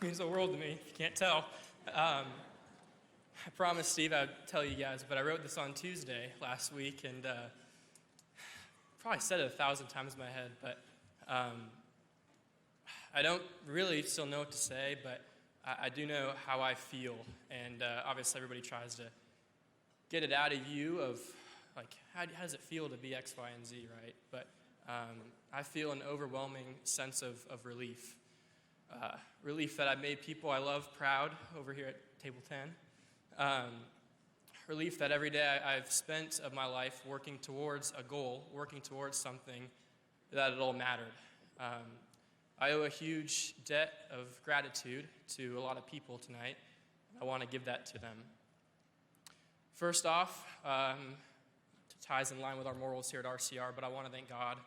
means the world to me, if you can't tell. I promised Steve I'd tell you guys, but I wrote this on Tuesday last week, and probably said it 1,000 times in my head, but I don't really still know what to say, but I do know how I feel, and obviously everybody tries to get it out of you of, like, how does it feel to be X, Y, and Z, right? But I feel an overwhelming sense of relief. Relief that I've made people I love proud over here at Table 10. Relief that every day I've spent of my life working towards a goal, working towards something that it all mattered. I owe a huge debt of gratitude to a lot of people tonight, and I want to give that to them. First off, ties in line with our morals here at RCR, but I want to thank God.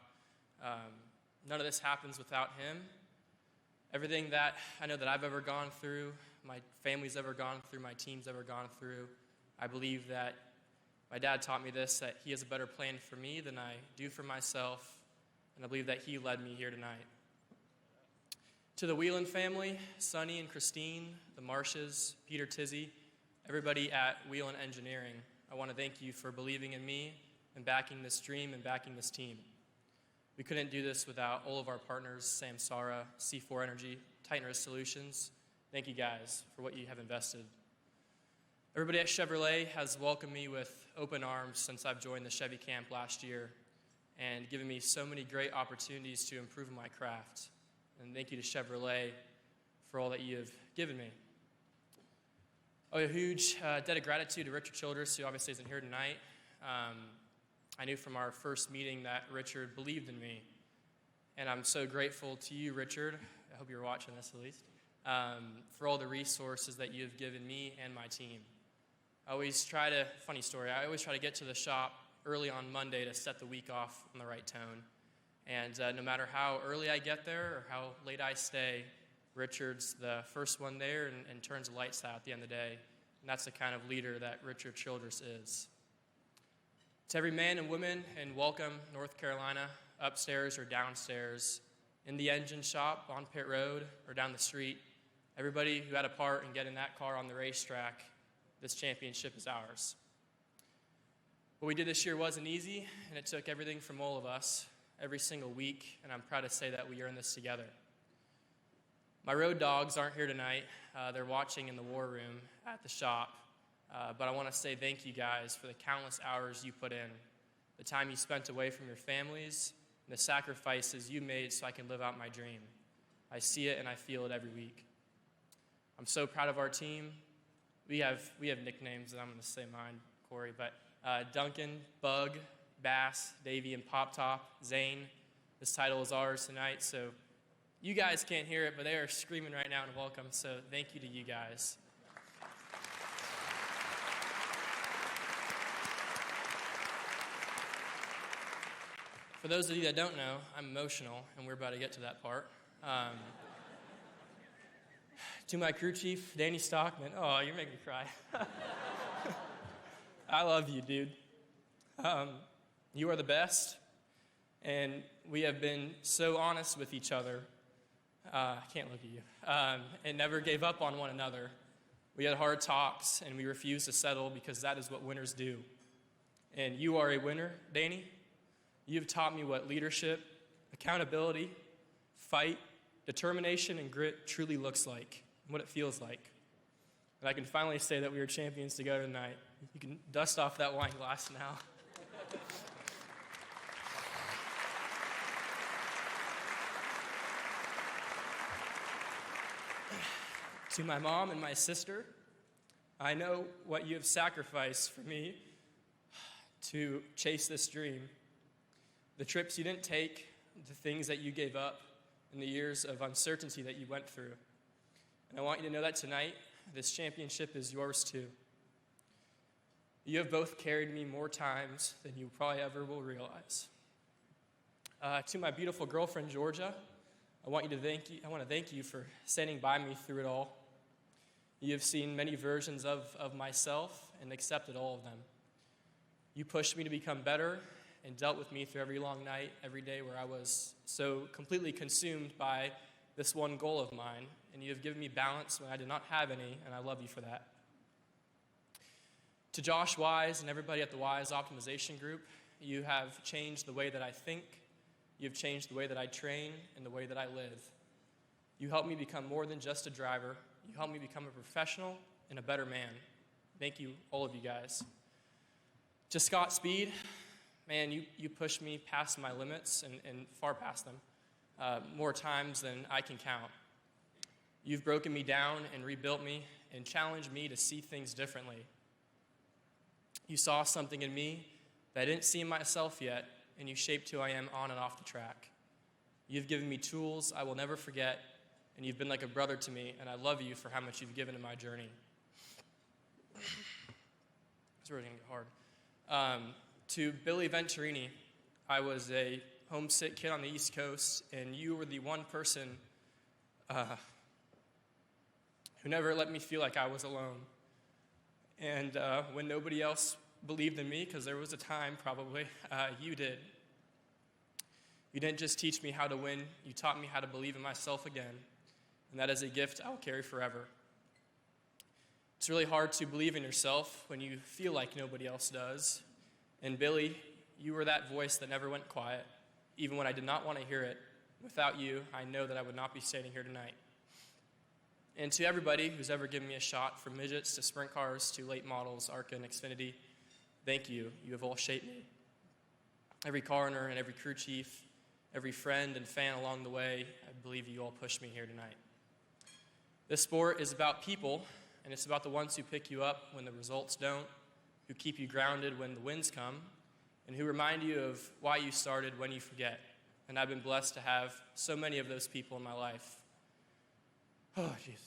None of this happens without Him. Everything that I know that I've ever gone through, my family's ever gone through, my team's ever gone through, I believe that my dad taught me this, that He has a better plan for me than I do for myself, and I believe that He led me here tonight. To the Whelan family, Sonny and Christine, the Marshes, Peter Tizzy, everybody at Whelan Engineering, I want to thank you for believing in me and backing this dream and backing this team. We couldn't do this without all of our partners, Samsara, C4 Energy, Titan Risk Solutions. Thank you guys for what you have invested. Everybody at Chevrolet has welcomed me with open arms since I've joined the Chevy camp last year and given me so many great opportunities to improve my craft. And thank you to Chevrolet for all that you have given me. Oh, a huge debt of gratitude to Richard Childress, who obviously isn't here tonight. I knew from our first meeting that Richard believed in me. And I'm so grateful to you, Richard. I hope you're watching this at least. For all the resources that you have given me and my team. Funny story, I always try to get to the shop early on Monday to set the week off on the right tone. And no matter how early I get there or how late I stay, Richard's the first one there and turns the lights out at the end of the day. And that's the kind of leader that Richard Childress is. To every man and woman in Welcome, North Carolina, upstairs or downstairs, in the engine shop, on pit road, or down the street, everybody who had a part in getting that car on the racetrack, this championship is ours. What we did this year wasn't easy, and it took everything from all of us, every single week, and I'm proud to say that we are in this together. My road dogs aren't here tonight. They're watching in the war room at the shop. But I want to say thank you guys for the countless hours you put in, the time you spent away from your families, and the sacrifices you made so I can live out my dream. I see it and I feel it every week. I'm so proud of our team. We have nicknames, and I'm going to say mine, Corey, but Duncan, Bug, Bass, Davey, and Pop Top, Zane. This title is ours tonight, so you guys can't hear it, but they are screaming right now in welcome, so thank you to you guys. For those of you that don't know, I'm emotional, and we're about to get to that part. To my crew chief, Danny Stockman. Oh, you're making me cry. I love you, dude. You are the best, and we have been so honest with each other. I can't look at you. And never gave up on one another. We had hard talks, and we refused to settle because that is what winners do. And you are a winner, Danny. You've taught me what leadership, accountability, fight, determination, and grit truly looks like, and what it feels like. And I can finally say that we are champions together tonight. You can dust off that wine glass now. To my mom and my sister, I know what you have sacrificed for me to chase this dream. The trips you didn't take, the things that you gave up, and the years of uncertainty that you went through. And I want you to know that tonight, this championship is yours too. You have both carried me more times than you probably ever will realize. To my beautiful girlfriend, Georgia, I want to thank you for standing by me through it all. You have seen many versions of myself and accepted all of them. You pushed me to become better and dealt with me through every long night, every day where I was so completely consumed by this one goal of mine, and you have given me balance when I did not have any, and I love you for that. To Josh Wise and everybody at the Wise Optimization Group, you have changed the way that I think, you have changed the way that I train, and the way that I live. You helped me become more than just a driver. You helped me become a professional and a better man. Thank you, all of you guys. To Scott Speed, man, you pushed me past my limits and far past them, more times than I can count. You've broken me down and rebuilt me and challenged me to see things differently. You saw something in me that I didn't see in myself yet, and you shaped who I am on and off the track. You've given me tools I will never forget, and you've been like a brother to me, and I love you for how much you've given in my journey. It's really going to get hard. To Billy Venturini, I was a homesick kid on the East Coast, and you were the one person who never let me feel like I was alone. And when nobody else believed in me, because there was a time probably, you did. You didn't just teach me how to win, you taught me how to believe in myself again. And that is a gift I will carry forever. It's really hard to believe in yourself when you feel like nobody else does. And Billy, you were that voice that never went quiet, even when I did not want to hear it. Without you, I know that I would not be standing here tonight. And to everybody who's ever given me a shot, from midgets to sprint cars to late models, ARCA and Xfinity, thank you. You have all shaped me. Every car owner and every crew chief, every friend and fan along the way, I believe you all pushed me here tonight. This sport is about people, and it's about the ones who pick you up when the results don't, who keep you grounded when the winds come, and who remind you of why you started when you forget. And I've been blessed to have so many of those people in my life. Oh, jeez.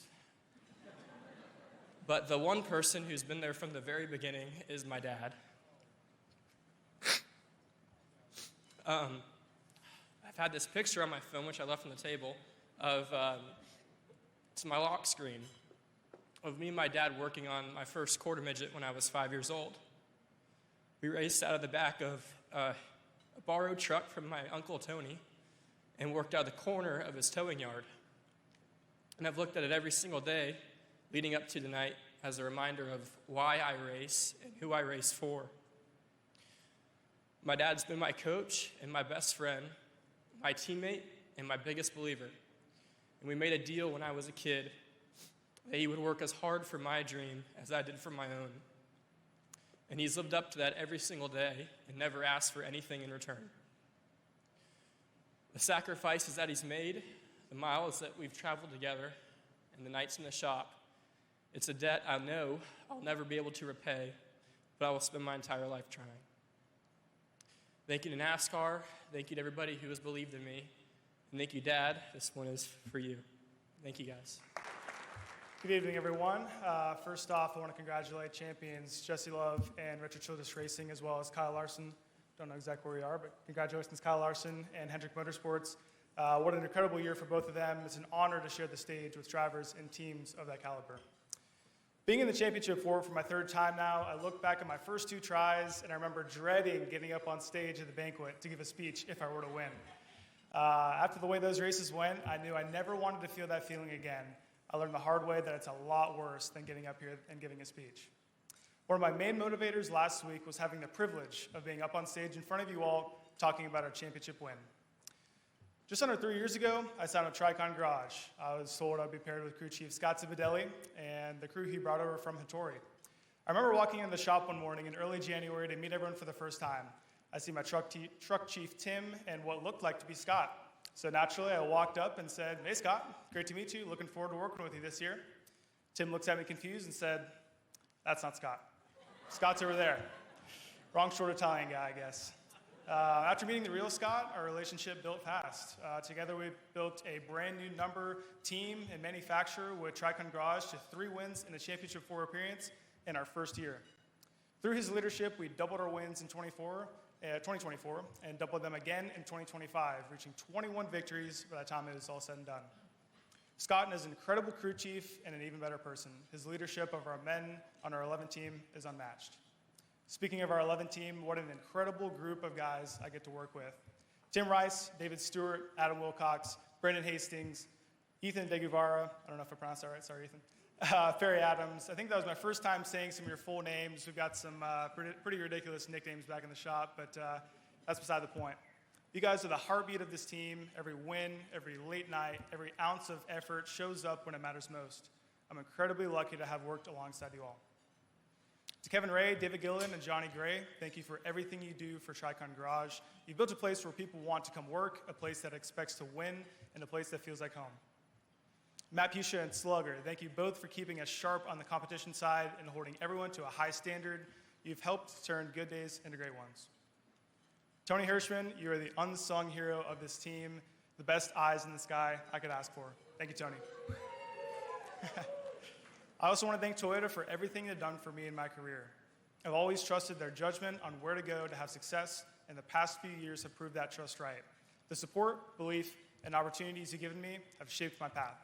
But the one person who's been there from the very beginning is my dad. I've had this picture on my phone, which I left on the table, of it's my lock screen, of me and my dad working on my first quarter midget when I was 5 years old. We raced out of the back of a borrowed truck from my Uncle Tony and worked out of the corner of his towing yard. And I've looked at it every single day leading up to tonight as a reminder of why I race and who I race for. My dad's been my coach and my best friend, my teammate, and my biggest believer. And we made a deal when I was a kid that he would work as hard for my dream as I did for my own. And he's lived up to that every single day and never asked for anything in return. The sacrifices that he's made, the miles that we've traveled together, and the nights in the shop, it's a debt I know I'll never be able to repay, but I will spend my entire life trying. Thank you to NASCAR. Thank you to everybody who has believed in me. And thank you, Dad. This one is for you. Thank you, guys. Good evening, everyone. First off, I want to congratulate champions Jesse Love and Richard Childress Racing, as well as Kyle Larson. Don't know exactly where you are, but congratulations, Kyle Larson and Hendrick Motorsports. What an incredible year for both of them. It's an honor to share the stage with drivers and teams of that caliber. Being in the championship for my third time now, I look back at my first two tries, and I remember dreading getting up on stage at the banquet to give a speech if I were to win. After the way those races went, I knew I never wanted to feel that feeling again. I learned the hard way that it's a lot worse than getting up here and giving a speech. One of my main motivators last week was having the privilege of being up on stage in front of you all talking about our championship win. Just under 3 years ago, I signed with Tricon Garage. I was told I'd be paired with crew chief Scott Cividelli and the crew he brought over from Hattori. I remember walking in the shop one morning in early January to meet everyone for the first time. I see my truck chief Tim and what looked like to be Scott. So naturally, I walked up and said, "Hey, Scott, great to meet you. Looking forward to working with you this year." Tim looks at me confused and said, "That's not Scott. Scott's over there." Wrong short Italian guy, I guess. After meeting the real Scott, our relationship built fast. Together, we built a brand new number team and manufacturer with Tricon Garage to 3 wins in the Championship 4 appearance in our first year. Through his leadership, we doubled our wins in 2024 and doubled them again in 2025, reaching 21 victories by the time it was all said and done. Scott is an incredible crew chief and an even better person. His leadership of our men on our 11 team is unmatched. Speaking of our 11 team, what an incredible group of guys I get to work with. Tim Rice, David Stewart, Adam Wilcox, Brendan Hastings, Ethan DeGuevara, I don't know if I pronounced that right, sorry Ethan. Ferry Adams, I think that was my first time saying some of your full names. We've got some pretty ridiculous nicknames back in the shop, but that's beside the point. You guys are the heartbeat of this team. Every win, every late night, every ounce of effort shows up when it matters most. I'm incredibly lucky to have worked alongside you all. To Kevin Ray, David Gillen, and Johnny Gray, thank you for everything you do for Tricon Garage. You've built a place where people want to come work, a place that expects to win, and a place that feels like home. Matt Pusha and Slugger, thank you both for keeping us sharp on the competition side and holding everyone to a high standard. You've helped turn good days into great ones. Tony Hirschman, you are the unsung hero of this team, the best eyes in the sky I could ask for. Thank you, Tony. I also want to thank Toyota for everything they've done for me in my career. I've always trusted their judgment on where to go to have success, and the past few years have proved that trust right. The support, belief, and opportunities you've given me have shaped my path.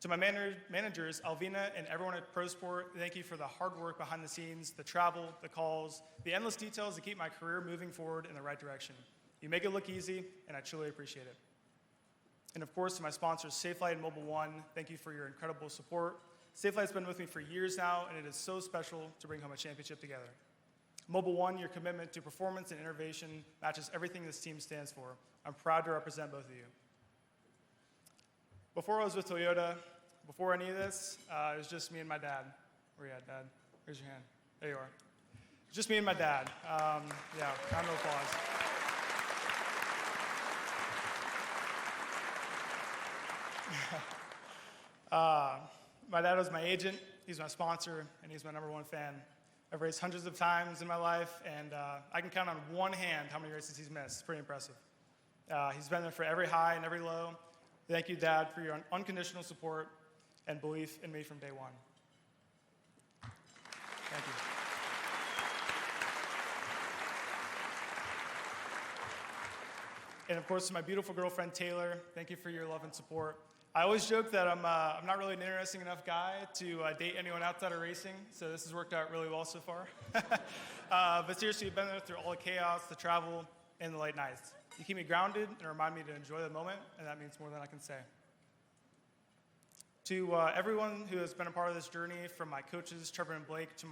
To my managers, Alvina and everyone at ProSport, thank you for the hard work behind the scenes, the travel, the calls, the endless details to keep my career moving forward in the right direction. You make it look easy, and I truly appreciate it. And of course, to my sponsors, Safelite and Mobile One, thank you for your incredible support. Safelite's been with me for years now, and it is so special to bring home a championship together. Mobile One, your commitment to performance and innovation matches everything this team stands for. I'm proud to represent both of you. Before I was with Toyota, before any of this, it was just me and my dad. Where you at, Dad? Raise your hand. There you are. Just me and my dad. Yeah, round of applause. My dad was my agent, he's my sponsor, and he's my #1 fan. I've raced hundreds of times in my life, and I can count on one hand how many races he's missed. It's pretty impressive. He's been there for every high and every low. Thank you, Dad, for your unconditional support and belief in me from day one. Thank you. And of course, to my beautiful girlfriend, Taylor, thank you for your love and support. I always joke that I'm not really an interesting enough guy to date anyone outside of racing, so this has worked out really well so far. But seriously, you've been there through all the chaos, the travel, and the late nights. You keep me grounded and remind me to enjoy the moment, and that means more than I can say. To everyone who has been a part of this journey, from my coaches, Trevor and Blake, to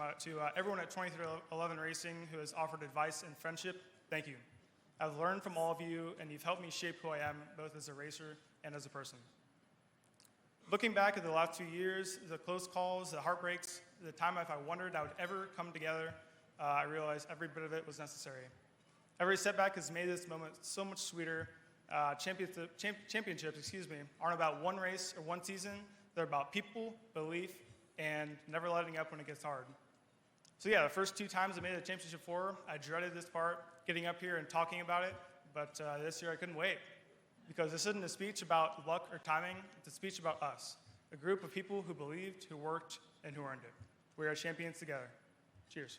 everyone at 2311 Racing who has offered advice and friendship, thank you. I've learned from all of you, and you've helped me shape who I am, both as a racer and as a person. Looking back at the last 2 years, the close calls, the heartbreaks, the time if I wondered I would ever come together, I realized every bit of it was necessary. Every setback has made this moment so much sweeter. Championships, aren't about one race or one season. They're about people, belief, and never letting up when it gets hard. So yeah, the first 2 times I made the championship floor, I dreaded this part, getting up here and talking about it, but this year I couldn't wait. Because this isn't a speech about luck or timing, it's a speech about us, a group of people who believed, who worked, and who earned it. We are champions together. Cheers.